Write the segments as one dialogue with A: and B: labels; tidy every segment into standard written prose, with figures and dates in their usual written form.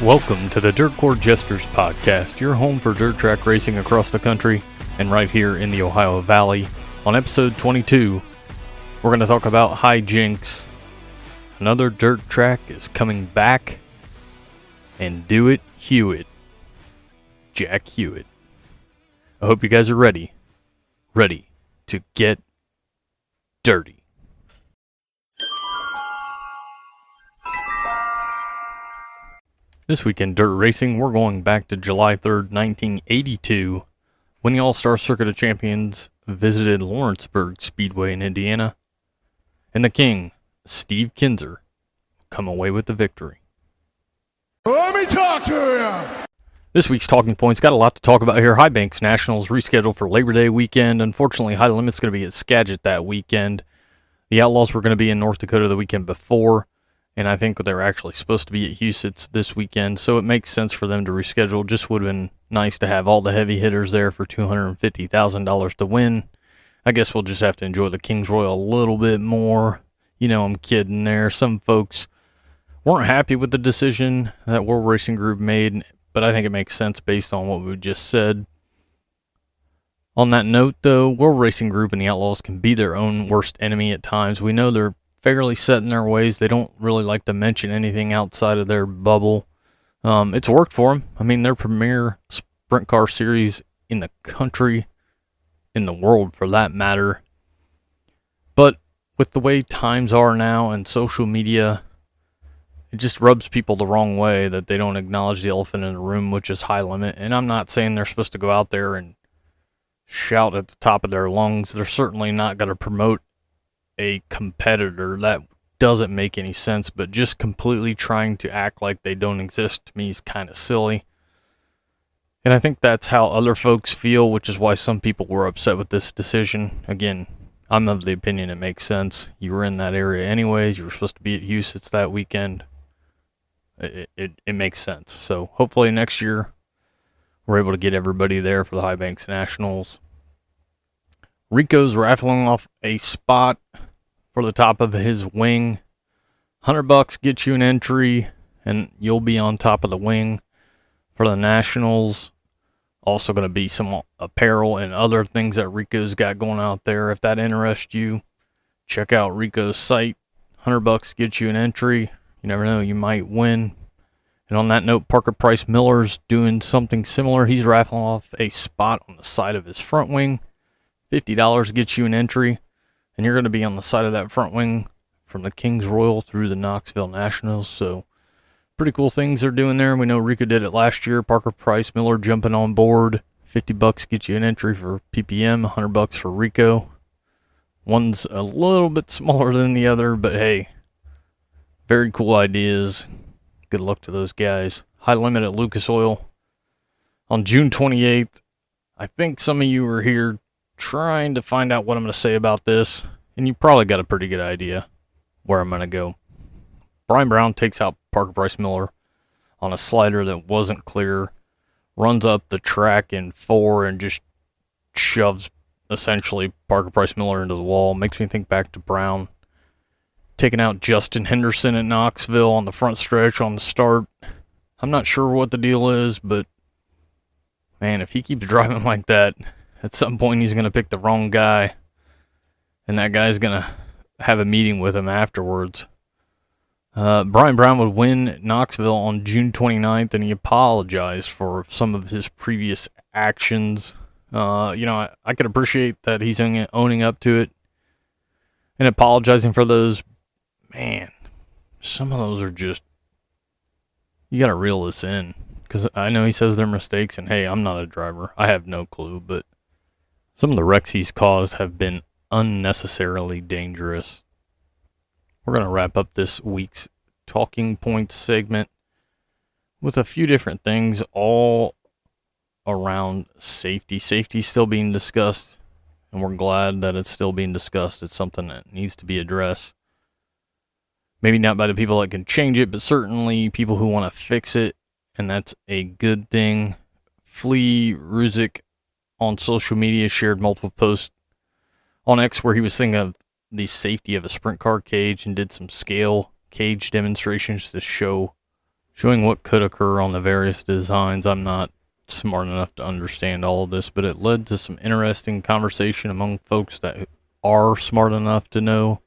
A: Welcome to the Dirt Court Jesters podcast, your home for dirt track racing across the country and right here in the Ohio Valley. On episode 22, we're going to talk about High Jinx. Another dirt track is coming back, and do it Hewitt. Jack Hewitt. I hope you guys are ready to get dirty. This week in dirt racing, we're going back to July 3rd, 1982, when the All-Star Circuit of Champions visited Lawrenceburg Speedway in Indiana, and the King, Steve Kinser, come away with the victory.
B: Let me talk to you!
A: This week's Talking Points got a lot to talk about here. High Banks Nationals rescheduled for Labor Day weekend. Unfortunately, High Limit's going to be at Skagit that weekend. The Outlaws were going to be in North Dakota the weekend before, and I think they were actually supposed to be at Hewitt this weekend, so it makes sense for them to reschedule. Just would have been nice to have all the heavy hitters there for $250,000 to win. I guess we'll just have to enjoy the Kings Royal a little bit more. You know, I'm kidding there. Some folks weren't happy with the decision that World Racing Group made, but I think it makes sense based on what we just said. On that note, though, World Racing Group and the Outlaws can be their own worst enemy at times. We know they're fairly set in their ways. They don't really like to mention anything outside of their bubble. It's worked for them. I mean, their premier sprint car series in the country, in the world for that matter. But with the way times are now and social media, it just rubs people the wrong way that they don't acknowledge the elephant in the room, which is High Limit. And I'm not saying they're supposed to go out there and shout at the top of their lungs. They're certainly not going to promote a competitor. That doesn't make any sense, but just completely trying to act like they don't exist to me is kind of silly. And I think that's how other folks feel, which is why some people were upset with this decision. Again, I'm of the opinion it makes sense. You were in that area anyways. You were supposed to be at Hewitt that weekend. It makes sense. So hopefully next year we're able to get everybody there for the High Banks Nationals. Rico's raffling off a spot for the top of his wing. $100 gets you an entry, and you'll be on top of the wing for the Nationals. Also going to be some apparel and other things that Rico's got going out there. If that interests you, check out Rico's site. $100 gets you an entry. You never know, you might win. And on that note, Parker Price Miller's doing something similar. He's raffling off a spot on the side of his front wing. $50 gets you an entry, and you're going to be on the side of that front wing from the Kings Royal through the Knoxville Nationals. So pretty cool things they're doing there. We know Rico did it last year. Parker Price Miller jumping on board. $50 gets you an entry for PPM, $100 for Rico. One's a little bit smaller than the other, but hey, very cool ideas. Good luck to those guys. High Limit at Lucas Oil on June 28th. I think some of you were here trying to find out what I'm going to say about this, and you probably got a pretty good idea where I'm going to go. Brian Brown takes out Parker Price Miller on a slider that wasn't clear, runs up the track in 4 and just shoves essentially Parker Price Miller into the wall. Makes me think back to Brown taking out Justin Henderson at Knoxville on the front stretch on the start. I'm not sure what the deal is, but man, if he keeps driving like that, at some point he's going to pick the wrong guy, and that guy's going to have a meeting with him afterwards. Brian Brown would win Knoxville on June 29th, and he apologized for some of his previous actions. I could appreciate that he's owning up to it and apologizing for those. Man, some of those are just, you got to reel this in, because I know he says they're mistakes, and hey, I'm not a driver. I have no clue, but some of the wrecks he's caused have been unnecessarily dangerous. We're going to wrap up this week's Talking Points segment with a few different things all around safety. Safety still being discussed, and we're glad that it's still being discussed. It's something that needs to be addressed. Maybe not by the people that can change it, but certainly people who want to fix it, and that's a good thing. Flea Ruzick on social media shared multiple posts on X where he was thinking of the safety of a sprint car cage and did some scale cage demonstrations to show showing what could occur on the various designs. I'm not smart enough to understand all of this, but it led to some interesting conversation among folks that are smart enough to know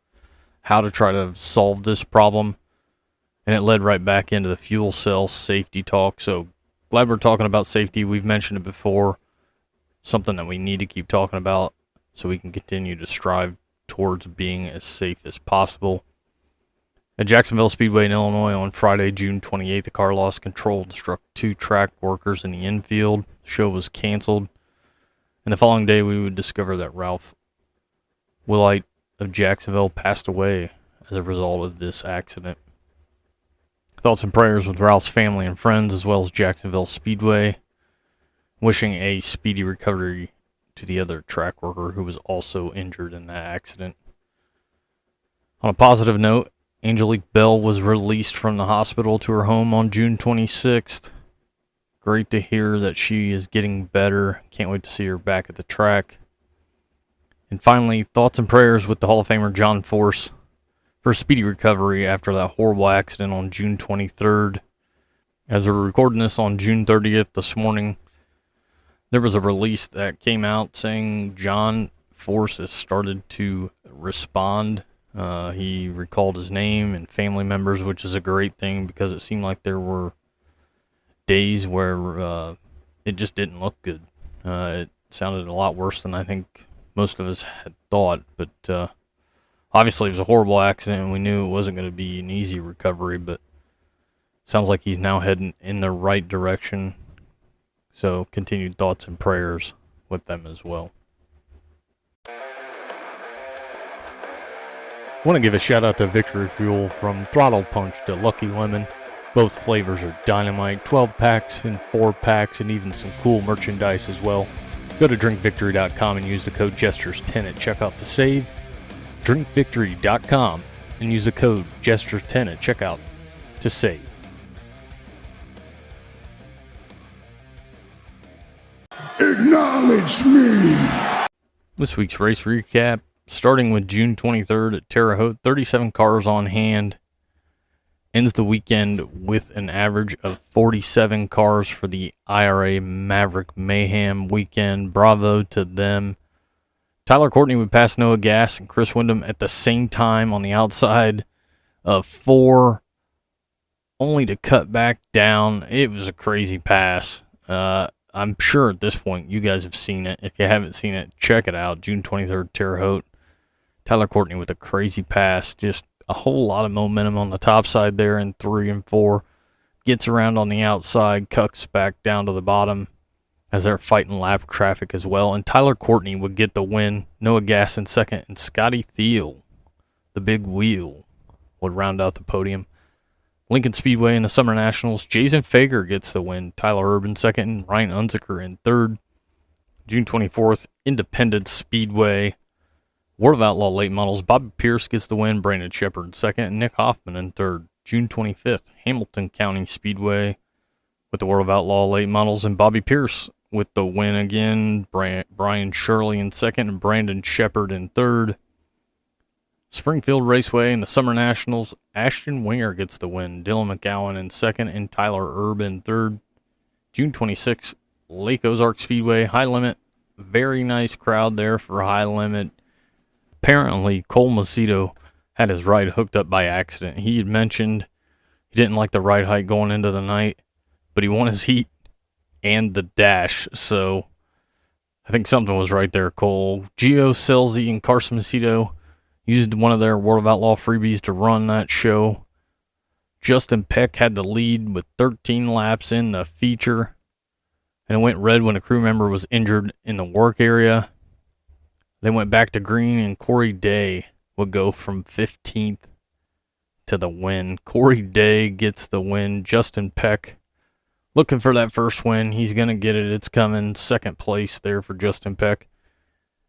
A: how to try to solve this problem. And it led right back into the fuel cell safety talk. So glad we're talking about safety. We've mentioned it before. Something that we need to keep talking about so we can continue to strive towards being as safe as possible. At Jacksonville Speedway in Illinois on Friday, June 28th, a car lost control and struck 2 track workers in the infield. The show was canceled. And the following day, we would discover that Ralph Willite of Jacksonville passed away as a result of this accident. Thoughts and prayers with Ralph's family and friends, as well as Jacksonville Speedway. Wishing a speedy recovery to the other track worker who was also injured in that accident. On a positive note, Angelique Bell was released from the hospital to her home on June 26th. Great to hear that she is getting better. Can't wait to see her back at the track. And finally, thoughts and prayers with the Hall of Famer John Force for a speedy recovery after that horrible accident on June 23rd. As we're recording this on June 30th this morning, there was a release that came out saying John Force has started to respond. He recalled his name and family members, which is a great thing because it seemed like there were days where it just didn't look good. It sounded a lot worse than I think most of us had thought, but obviously it was a horrible accident and we knew it wasn't going to be an easy recovery, but sounds like he's now heading in the right direction. So continued thoughts and prayers with them as well. Want to give a shout out to Victory Fuel, from Throttle Punch to Lucky Lemon. Both flavors are dynamite. 12 packs and 4 packs and even some cool merchandise as well. Go to drinkvictory.com and use the code Gestures10 at checkout to save. Drinkvictory.com and use the code Gestures10 at checkout to save.
B: Acknowledge me.
A: This week's race recap, starting with June 23rd at Terre Haute, 37 cars on hand. Ends the weekend with an average of 47 cars for the IRA Maverick Mayhem weekend. Bravo to them. Tyler Courtney would pass Noah Gass and Chris Windom at the same time on the outside of 4, only to cut back down. It was a crazy pass. I'm sure at this point you guys have seen it. If you haven't seen it, check it out. June 23rd, Terre Haute. Tyler Courtney with a crazy pass. Just a whole lot of momentum on the top side there in 3 and 4. Gets around on the outside, cucks back down to the bottom as they're fighting lap traffic as well. And Tyler Courtney would get the win. Noah Gass in second, and Scotty Thiel, the big wheel, would round out the podium. Lincoln Speedway in the Summer Nationals, Jason Fager gets the win. Tyler Urban second, and Ryan Unzicker in third. June 24th, Independence Speedway, World of Outlaw Late Models, Bobby Pierce gets the win. Brandon Shepard in second, and Nick Hoffman in third. June 25th, Hamilton County Speedway with the World of Outlaw Late Models and Bobby Pierce with the win again. Brian Shirley in second, and Brandon Shepard in third. Springfield Raceway in the Summer Nationals, Ashton Winger gets the win. Dylan McGowan in second, and Tyler Urban third. June 26th, Lake Ozark Speedway, High Limit. Very nice crowd there for High Limit. Apparently, Cole Macedo had his ride hooked up by accident. He had mentioned he didn't like the ride height going into the night, but he won his heat and the dash, so I think something was right there, Cole. Gio Selzy and Carson Macedo used one of their World of Outlaw freebies to run that show. Justin Peck had the lead with 13 laps in the feature, and it went red when a crew member was injured in the work area. They went back to green, and Corey Day would go from 15th to the win. Corey Day gets the win. Justin Peck looking for that first win. He's going to get it. It's coming. Second place there for Justin Peck.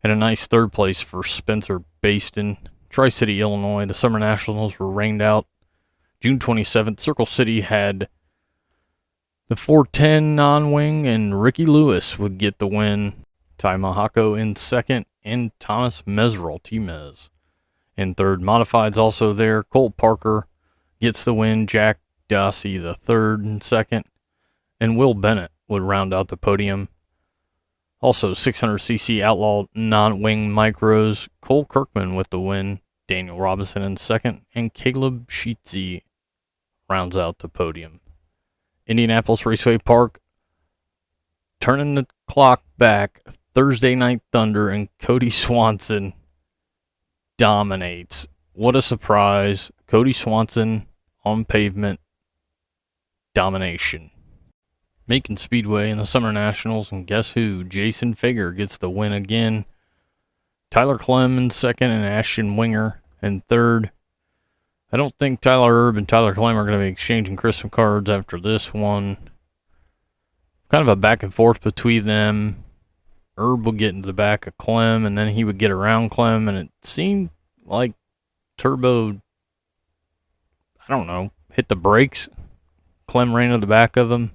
A: And a nice third place for Spencer Baston. Tri-City, Illinois. The Summer Nationals were rained out. June 27th, Circle City had the 410 non-wing, and Ricky Lewis would get the win. Ty Mahako in second, and Thomas Mesrel, T-Mez, in third. Modifieds also there. Colt Parker gets the win. Jack Dossie the third and second, and Will Bennett would round out the podium. Also, 600cc Outlaw non-wing micros, Cole Kirkman with the win, Daniel Robinson in second, and Caleb Sheetsy rounds out the podium. Indianapolis Raceway Park, turning the clock back, Thursday Night Thunder, and Cody Swanson dominates. What a surprise. Cody Swanson on pavement domination. Macon Speedway in the Summer Nationals, and guess who? Jason Fager gets the win again. Tyler Clem in second, and Ashton Winger in third. I don't think Tyler Erb and Tyler Clem are going to be exchanging Christmas cards after this one. Kind of a back and forth between them. Erb would get into the back of Clem, and then he would get around Clem, and it seemed like Turbo, I don't know, hit the brakes. Clem ran to the back of him.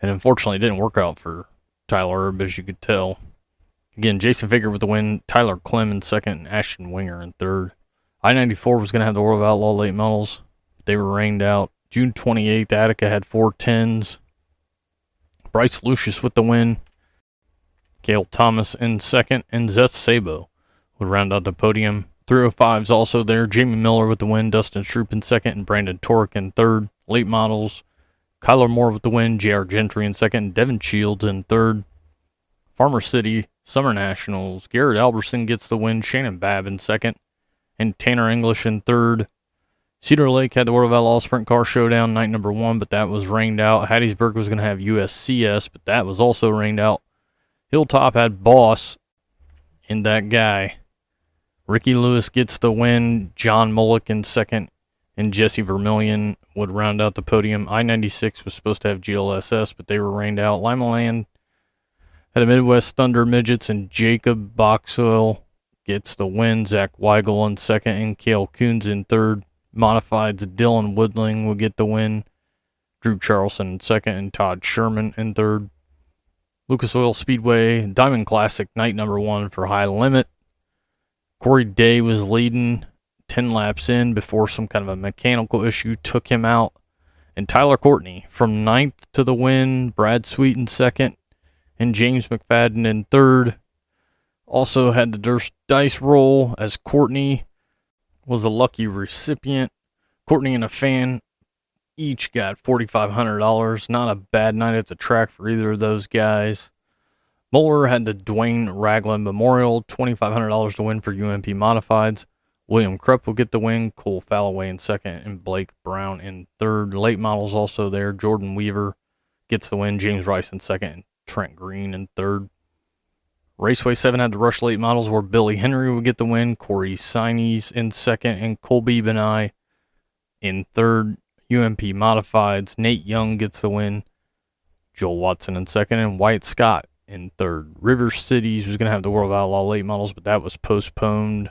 A: And unfortunately, it didn't work out for Tyler Erb, as you could tell. Again, Jason Fager with the win, Tyler Clem in second, and Ashton Winger in third. I-94 was going to have the World of Outlaw late models. They were rained out. June 28th, Attica had 410s. Bryce Lucius with the win. Cale Thomas in second, and Zeth Sabo would round out the podium. 305's also there. Jamie Miller with the win. Dustin Stroop in second, and Brandon Torek in third. Late models, Kyler Moore with the win. J.R. Gentry in second, and Devin Shields in third. Farmer City Summer Nationals, Garrett Alberson gets the win. Shannon Babb in second, and Tanner English in third. Cedar Lake had the World of Outlaw Sprint Car Showdown night number 1, but that was rained out. Hattiesburg was going to have USCS, but that was also rained out. Hilltop had Boss in that guy. Ricky Lewis gets the win. John Mullick in second, and Jesse Vermillion would round out the podium. I-96 was supposed to have GLSS, but they were rained out. Lima Land had a Midwest Thunder Midgets, and Jacob Boxwell gets the win. Zach Weigel in second, and Cale Coons in third. Modifieds, Dylan Woodling will get the win. Drew Charleston in second, and Todd Sherman in third. Lucas Oil Speedway Diamond Classic night number 1 for High Limit. Corey Day was leading 10 laps in before some kind of a mechanical issue took him out. And Tyler Courtney from 9th to the win. Brad Sweet in second, and James McFadden in third. Also had the dice roll, as Courtney was a lucky recipient. Courtney and a fan each got $4,500. Not a bad night at the track for either of those guys. Muller had the Dwayne Ragland Memorial, $2,500 to win for UMP Modifieds. William Krupp will get the win. Cole Falloway in second, and Blake Brown in third. Late models also there. Jordan Weaver gets the win. James Rice in second, and Trent Green in third. Raceway 7 had the Rush late models where Billy Henry would get the win. Corey Sines in second, and Colby Benai in third. UMP Modifieds, Nate Young gets the win. Joel Watson in second, and Wyatt Scott in third. River Cities was going to have the World of Outlaw late models, but that was postponed.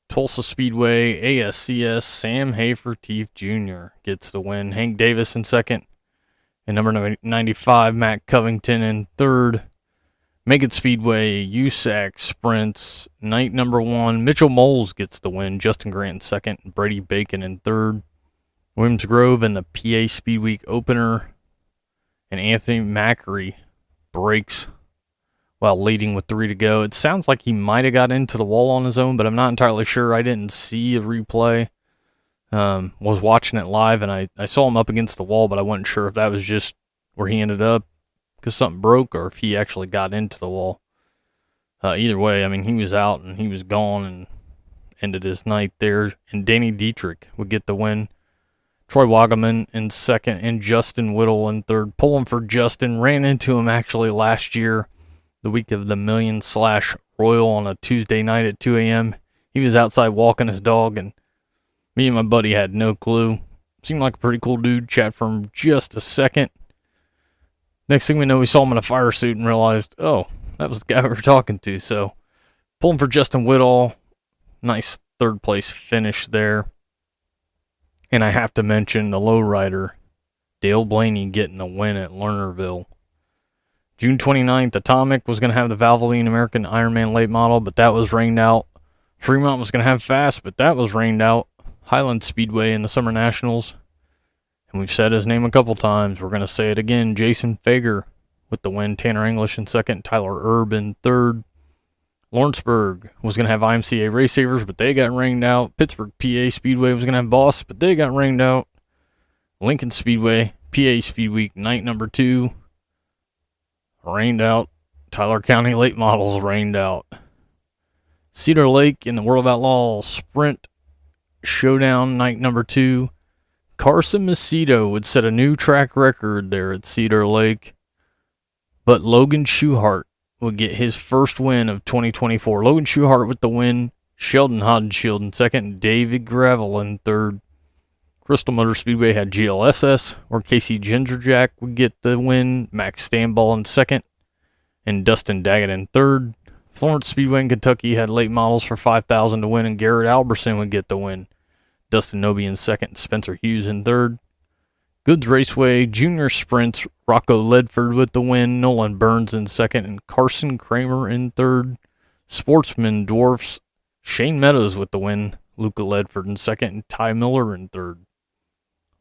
A: Tulsa Speedway, ASCS, Sam Haferteef Jr. gets the win. Hank Davis in second, and number 95, Matt Covington in third. Macon Speedway, USAC Sprints, night number 1, Mitchell Moles gets the win. Justin Grant in second, and Brady Bacon in third. Williams Grove in the PA Speed Week opener, and Anthony Macri breaks while leading with 3 to go. It sounds like he might have got into the wall on his own, but I'm not entirely sure. I didn't see a replay. Was watching it live, and I saw him up against the wall, but I wasn't sure if that was just where he ended up because something broke, or if he actually got into the wall. Either way, I mean, he was out and he was gone and ended his night there. And Danny Dietrich would get the win. Troy Wagaman in second, and Justin Whittle in third. Pulling for Justin, ran into him actually last year, the week of the Million/Royal on a Tuesday night at 2 a.m. He was outside walking his dog, and me and my buddy had no clue. Seemed like a pretty cool dude. Chat for him just a second. Next thing we know, we saw him in a fire suit and realized, oh, that was the guy we were talking to. So, pulling for Justin Whittle. Nice third place finish there. And I have to mention the lowrider, Dale Blaney, getting the win at Lernerville. June 29th, Atomic was going to have the Valvoline American Ironman late model, but that was rained out. Fremont was going to have Fast, but that was rained out. Highland Speedway in the Summer Nationals, And we've said his name a couple times. We're going to say it again. Jason Fager with the win. Tanner English in second. Tyler Erb in third. Lawrenceburg was going to have IMCA Race Savers, but they got rained out. Pittsburgh PA Speedway was going to have Boss, but they got rained out. Lincoln Speedway, PA Speed Week, night number 2, rained out. Tyler County Late Models rained out. Cedar Lake in the World of Outlaw Sprint Showdown, night number 2. Carson Macedo would set a new track record there at Cedar Lake, but Logan Schuhart would get his first win of 2024. Logan Schuhart with the win. Sheldon Hodenshield in second. David Gravel in third. Crystal Motor Speedway had GLSS, where Casey Gingerjack would get the win. Max Stanball in second. And Dustin Daggett in third. Florence Speedway in Kentucky had late models for $5,000 to win, and Garrett Alberson would get the win. Dustin Noby in second. Spencer Hughes in third. Goods Raceway Junior Sprints, Rocco Ledford with the win, Nolan Burns in second, and Carson Kramer in third. Sportsman Dwarfs, Shane Meadows with the win, Luca Ledford in second, and Ty Miller in third.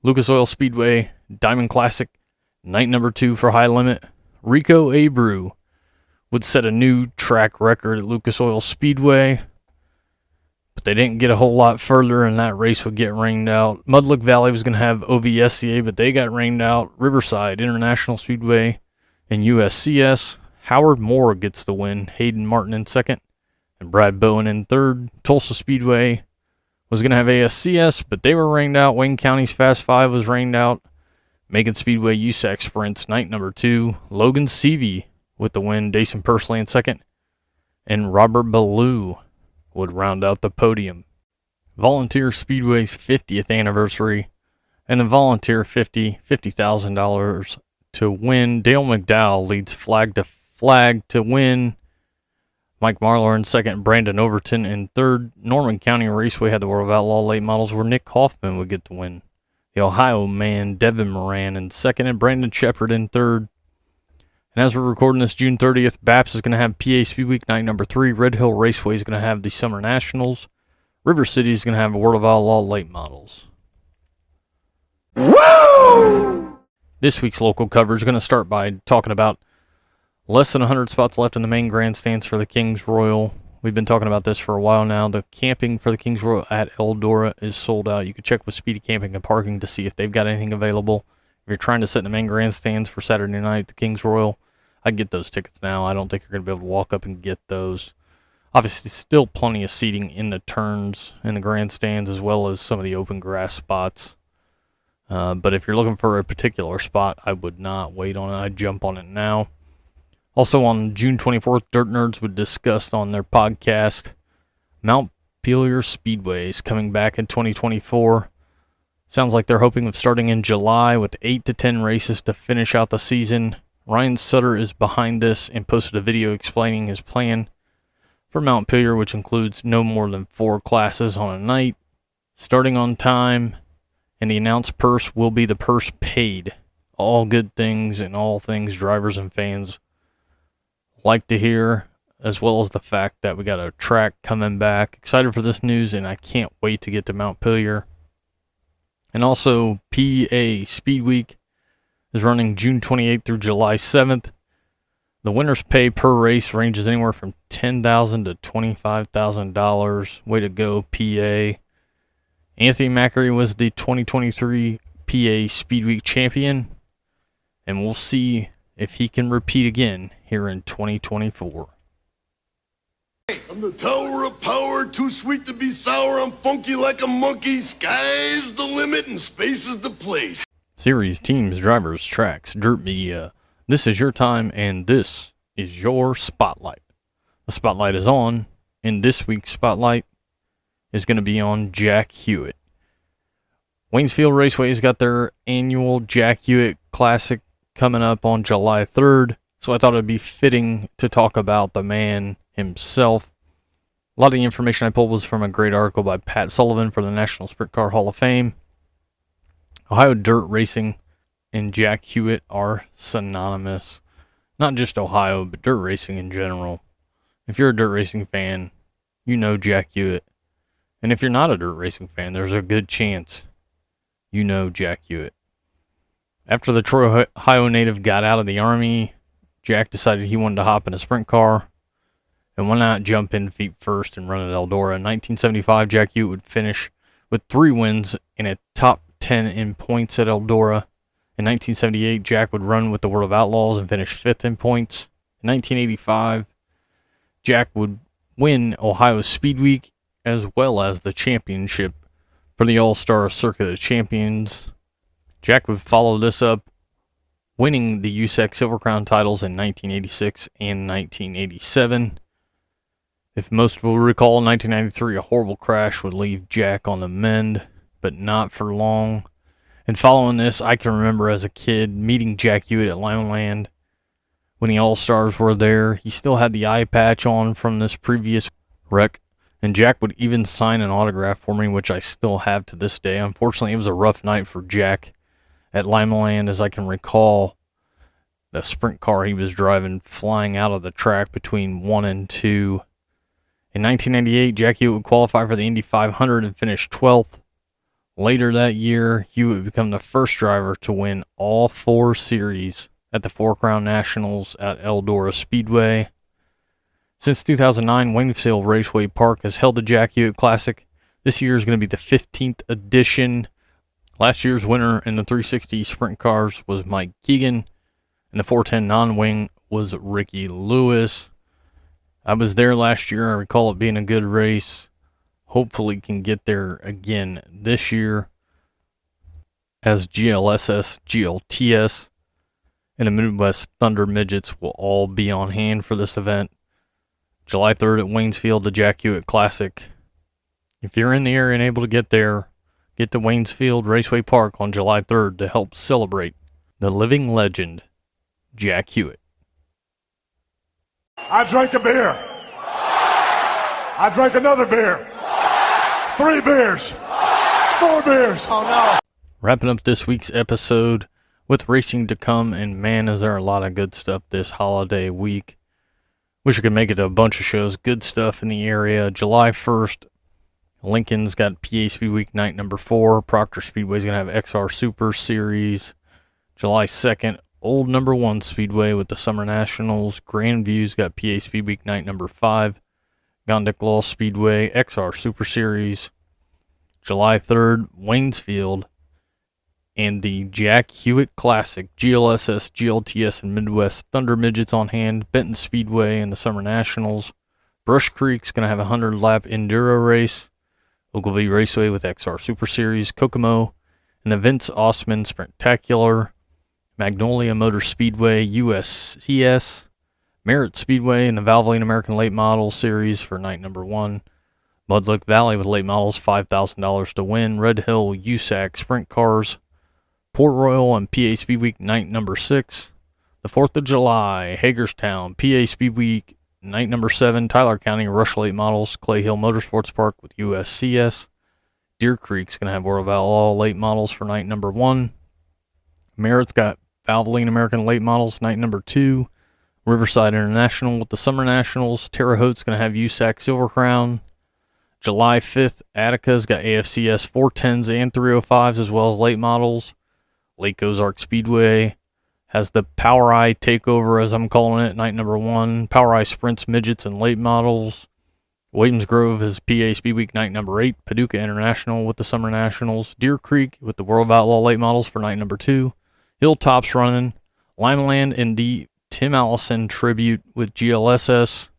A: Lucas Oil Speedway, Diamond Classic, night number 2 for High Limit. Rico Abreu would set a new track record at Lucas Oil Speedway, but they didn't get a whole lot further, and that race would get rained out. Mudlick Valley was going to have OVSCA, but they got rained out. Riverside International Speedway and USCS. Howard Moore gets the win. Hayden Martin in second, and Brad Bowen in third. Tulsa Speedway was going to have ASCS, but they were rained out. Wayne County's Fast 5 was rained out. Macon Speedway USAC Sprints, night number 2. Logan Seavey with the win. Dason Pursley in second, and Robert Ballou would round out the podium. Volunteer Speedway's 50th anniversary, and the Volunteer $50,000 to win. Dale McDowell leads flag to win. Mike Marlar in second, Brandon Overton in third. Norman County Raceway had the World of Outlaw late models, where Nick Hoffman would get the win. The Ohio man, Devin Moran in second, and Brandon Shepard in third. And as we're recording this, June 30th, BAPS is going to have PA Speed Week night number 3. Red Hill Raceway is going to have the Summer Nationals. River City is going to have a World of Outlaw late models.
B: Woo!
A: This week's local coverage is going to start by talking about less than 100 spots left in the main grandstands for the Kings Royal. We've been talking about this for a while now. The camping for the Kings Royal at Eldora is sold out. You can check with Speedy Camping and Parking to see if they've got anything available. If you're trying to sit in the main grandstands for Saturday night at the Kings Royal, I can get those tickets now. I don't think you're going to be able to walk up and get those. Obviously, still plenty of seating in the turns in the grandstands, as well as some of the open grass spots. But if you're looking for a particular spot, I would not wait on it. I'd jump on it now. Also on June 24th, Dirt Nerds would discuss on their podcast Mount Pelier Speedways coming back in 2024. Sounds like they're hoping of starting in July with 8 to 10 races to finish out the season. Ryan Sutter is behind this and posted a video explaining his plan for Mount Pelier, which includes no more than 4 classes on a night, starting on time, and the announced purse will be the purse paid. All good things and all things drivers and fans like to hear, as well as the fact that we got a track coming back. Excited for this news, and I can't wait to get to Mount Pelier. And also, PA Speed Week is running June 28th through July 7th. The winner's pay per race ranges anywhere from $10,000 to $25,000. Way to go, PA. Anthony Macri was the 2023 PA Speed Week champion, and we'll see if he can repeat again here in 2024.
C: I'm the tower of power, too sweet to be sour. I'm funky like a monkey. Sky's the limit and space is the place.
A: Series, teams, drivers, tracks, dirt media. This is your time, and this is your spotlight. The spotlight is on, and this week's spotlight is going to be on Jack Hewitt. Waynesfield Raceway's got their annual Jack Hewitt Classic coming up on July 3rd, so I thought it'd be fitting to talk about the man himself. A lot of the information I pulled was from a great article by Pat Sullivan for the National Sprint Car Hall of Fame. Ohio dirt racing and Jack Hewitt are synonymous. Not just Ohio, but dirt racing in general. If you're a dirt racing fan, you know Jack Hewitt. And if you're not a dirt racing fan, there's a good chance you know Jack Hewitt. After the Troy, Ohio native got out of the Army, Jack decided he wanted to hop in a sprint car. And why not jump in feet first and run at Eldora? In 1975, Jack Hewitt would finish with 3 wins and a top 10 in points at Eldora. In 1978, Jack would run with the World of Outlaws and finish 5th in points. In 1985, Jack would win Ohio Speed Week as well as the championship for the All-Star Circuit of Champions. Jack would follow this up winning the USAC Silver Crown titles in 1986 and 1987. If most will recall, in 1993, a horrible crash would leave Jack on the mend, but not for long. And following this, I can remember as a kid meeting Jack Hewitt at Limeland when the All-Stars were there. He still had the eye patch on from this previous wreck, and Jack would even sign an autograph for me, which I still have to this day. Unfortunately, it was a rough night for Jack at Limeland, as I can recall the sprint car he was driving flying out of the track between 1 and 2. In 1998, Jack Hewitt would qualify for the Indy 500 and finish 12th. Later that year, Hewitt would become the first driver to win all 4 series at the Four Crown Nationals at Eldora Speedway. Since 2009, Waynesville Raceway Park has held the Jack Hewitt Classic. This year is going to be the 15th edition. Last year's winner in the 360 sprint cars was Mike Keegan, and the 410 non-wing was Ricky Lewis. I was there last year. I recall it being a good race. Hopefully can get there again this year, as GLSS, GLTS, and the Midwest Thunder Midgets will all be on hand for this event. July 3rd at Waynesfield, the Jack Hewitt Classic. If you're in the area and able to get there, get to Waynesfield Raceway Park on July 3rd to help celebrate the living legend, Jack Hewitt.
B: I drank a beer. I drank another beer. 3 beers. 4 beers. Oh no.
A: Wrapping up this week's episode with racing to come, and man, is there a lot of good stuff this holiday week. Wish I could make it to a bunch of shows. Good stuff in the area. July 1st, Lincoln's got PA Speed Week night number 4. Proctor Speedway's going to have XR Super Series. July 2nd, Old number 1 Speedway with the Summer Nationals. Grandview's got PA Speed Week night number 5. Gondik Speedway, XR Super Series. July 3rd, Waynesfield, and the Jack Hewitt Classic, GLSS, GLTS, and Midwest Thunder Midgets on hand. Benton Speedway and the Summer Nationals. Brush Creek's going to have a 100-lap Enduro race. Ogilvie Raceway with XR Super Series. Kokomo and the Vince Osman Spectacular. Magnolia Motor Speedway, USCS. Merritt Speedway and the Valvoline American Late Model Series for night number 1. Mudlick Valley with late models, $5,000 to win. Red Hill USAC Sprint Cars. Port Royal and PA Speed Week night number 6. The 4th of July, Hagerstown, PA Speed Week night number 7. Tyler County Rush Late Models, Clay Hill Motorsports Park with USCS. Deer Creek's going to have World of Outlaw Late Models for night number 1. Merritt's got Valvoline American Late Models night number 2. Riverside International with the Summer Nationals. Terre Haute's going to have USAC Silver Crown. July 5th, Attica's got AFCS 410s and 305s as well as late models. Lake Ozark Speedway has the Power Eye Takeover, as I'm calling it, night number 1. Power Eye Sprints, Midgets, and late models. Williams Grove is PA Speed Week night number 8. Paducah International with the Summer Nationals. Deer Creek with the World of Outlaw late models for night number 2. Hilltop's running. Limeland and the Tim Allison Tribute with GLSS.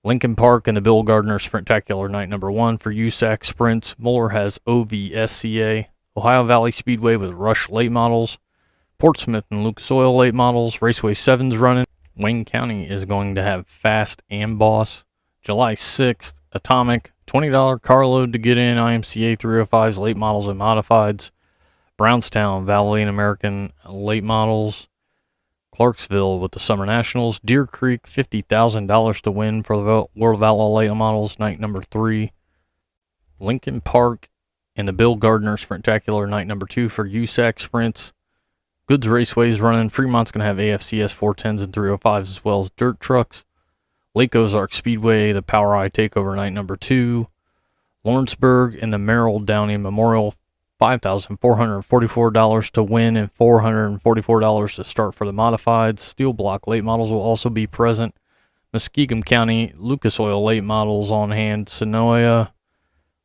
A: Lincoln Park and the Bill Gardner Sprintacular night number 1 for USAC Sprints. Muller has OVSCA. Ohio Valley Speedway with Rush late models. Portsmouth and Lucas Oil late models. Raceway 7's running. Wayne County is going to have Fast and Boss. July 6th, Atomic, $20 carload to get in. IMCA 305s, late models and modifieds. Brownstown, Valvoline American late models. Clarksville with the Summer Nationals. Deer Creek, $50,000 to win for the World of Outlaw late models, night number 3. Lincoln Park and the Bill Gardner Sprintacular, night number 2 for USAC Sprints. Goods Raceway's running. Fremont's going to have AFCS 410s and 305s as well as dirt trucks. Lake Ozark Speedway, the Power Eye Takeover, night number 2. Lawrenceburg and the Merrill Downey Memorial $5,444 to win and $444 to start for the modifieds. Steel block late models will also be present. Muskegum County Lucas Oil late models on hand. Sonoya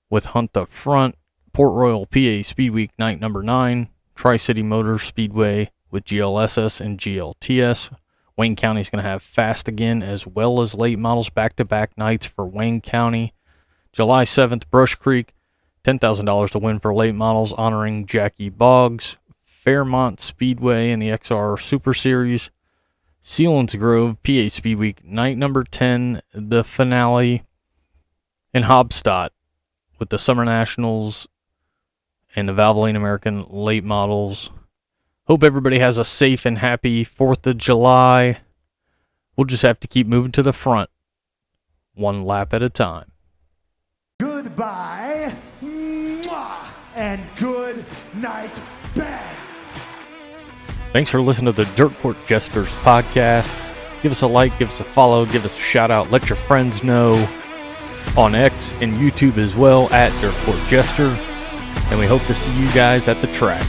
A: with Hunt up front. Port Royal PA Speed Week night number 9. Tri-City Motor Speedway with GLSS and GLTS. Wayne County is going to have fast again, as well as late models back-to-back nights for Wayne County. July 7th, Brush Creek, $10,000 to win for late models, honoring Jackie Boggs. Fairmont Speedway in the XR Super Series. Sealands Grove, PA Speed Week, night number 10, the finale. And Hobstadt with the Summer Nationals and the Valvoline American late models. Hope everybody has a safe and happy 4th of July. We'll just have to keep moving to the front, one lap at a time.
B: Goodbye, mwah, and good night, bang.
A: Thanks for listening to the Dirt Court Jesters podcast. Give us a like, give us a follow, give us a shout out. Let your friends know on X and YouTube as well at Dirt Court Jester. And we hope to see you guys at the track.